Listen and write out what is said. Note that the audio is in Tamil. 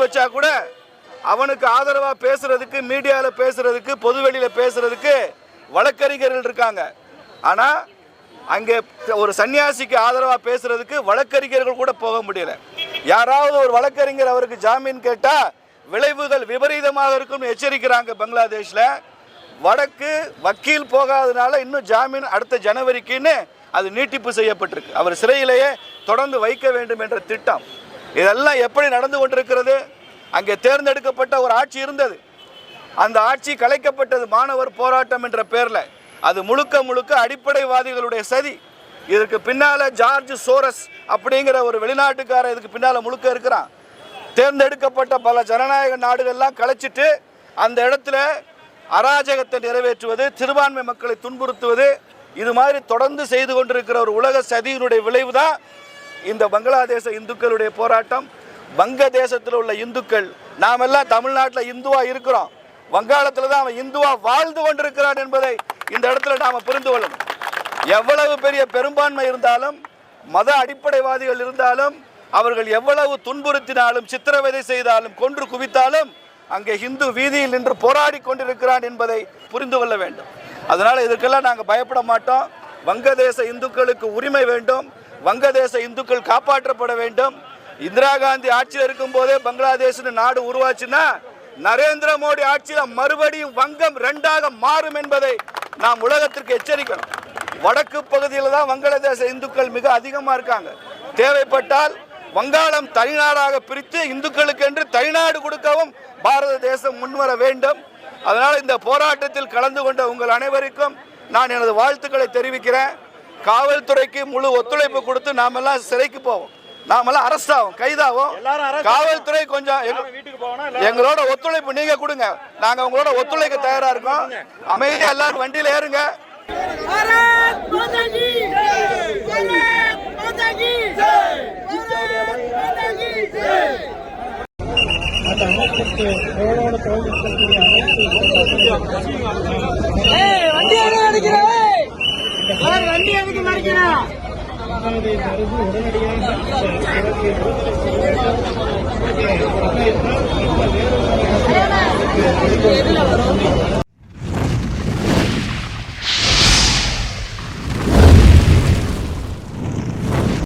வச்சா கூட அவனுக்கு ஆதரவா பேசுறதுக்கு, மீடியால பேசுறதுக்கு, பொதுவெளியில பேசுறதுக்கு வழக்கறிஞர்கள் இருக்காங்க. ஆனா அங்கே ஒரு சன்னியாசிக்கு ஆதரவா பேசுறதுக்கு வழக்கறிஞர்கள் கூட போக முடியல. யாராவது ஒரு வழக்கறிஞர் அவருக்கு ஜாமீன் கேட்டா விளைவுகள் விபரீதமாக இருக்கும் எச்சரிக்கிறாங்க. பங்களாதேஷ்ல வடக்கு வக்கீல் போகாதனால இன்னும் ஜாமீன் அடுத்த ஜனவரிக்குன்னு அது நீட்டிப்பு செய்யப்பட்டிருக்கு. அவர் சிறையிலேயே தொடர்ந்து வைக்க வேண்டும் என்ற திட்டம். இதெல்லாம் எப்படி நடந்து கொண்டிருக்கிறது? அங்கே தேர்ந்தெடுக்கப்பட்ட ஒரு ஆட்சி இருந்தது, அந்த ஆட்சி கலைக்கப்பட்டது மாணவர் போராட்டம் என்ற பேர்ல. அது முழுக்க முழுக்க அடிப்படைவாதிகளுடைய சதி. இதற்கு பின்னால ஜார்ஜ் சோரஸ் அப்படிங்கிற ஒரு வெளிநாட்டுக்காரர் இதுக்கு பின்னால முழுக்க இருக்கிறான். தேர்ந்தெடுக்கப்பட்ட பல ஜனநாயக நாடுகள்லாம் கலைச்சிட்டு அந்த இடத்துல அராஜகத்தை நிறைவேற்றுவது, சிறுபான்மை மக்களை துன்புறுத்துவது, இது மாதிரி தொடர்ந்து செய்து கொண்டிருக்கிற ஒரு உலக சதியினுடைய விளைவு தான் இந்த பங்களாதேச இந்துக்களுடைய போராட்டம். வங்கதேசத்தில் உள்ள இந்துக்கள், நாம் எல்லாம் தமிழ்நாட்டில் இந்துவா இருக்கிறோம், வங்காளத்தில் தான் அவன் இந்துவா வாழ்ந்து கொண்டிருக்கிறான் என்பதை இந்த இடத்துல நாம் புரிந்து கொள்ளணும். எவ்வளவு பெரிய பெரும்பான்மை இருந்தாலும், மத அடிப்படைவாதிகள் இருந்தாலும், அவர்கள் எவ்வளவு துன்புறுத்தினாலும், சித்திரவதை செய்தாலும், கொன்று குவித்தாலும் அங்கே இந்து வீதியில் நின்று போராடி கொண்டிருக்கிறான் என்பதை புரிந்து கொள்ள வேண்டும். அதனால் இதற்கெல்லாம் நாங்கள் பயப்பட மாட்டோம். வங்கதேச இந்துக்களுக்கு உரிமை வேண்டும், வங்கதேச இந்துக்கள் காப்பாற்றப்பட வேண்டும். இந்திரா காந்தி ஆட்சியில் இருக்கும் போதே பங்களாதேஷ் நாடு உருவாச்சுன்னா நரேந்திர மோடி ஆட்சியில் மறுபடியும் வங்கம் ரெண்டாக மாறும் என்பதை நாம் உலகத்திற்கு எச்சரிக்கணும். வடக்கு பகுதியில் தான் வங்களாதேச இந்துக்கள் மிக அதிகமாக இருக்காங்க. தேவைப்பட்டால் வங்காளம் தனிநாடாக பிரித்து இந்துக்களுக்கு என்று தனிநாடு கொடுக்கவும் பாரத தேசம் முன்வர வேண்டும். அதனால் இந்த போராட்டத்தில் கலந்து கொண்ட உங்கள் அனைவருக்கும் நான் எனது வாழ்த்துக்களை தெரிவிக்கிறேன். காவல்துறைக்கு முழு ஒத்துழைப்பு கொடுத்து நாமெல்லாம் சிறைக்கு போவோம், நாமெல்லாம் அரெஸ்ட் ஆகும், கைதாகும். காவல்துறை கொஞ்சம் எங்களோட ஒத்துழைப்பு நீங்க கொடுங்க, நாங்க உங்களோட ஒத்துழைக்க தயாரா இருக்கோம். அமைதியா எல்லாரும் வண்டியில ஏறுங்க. உடனடியாக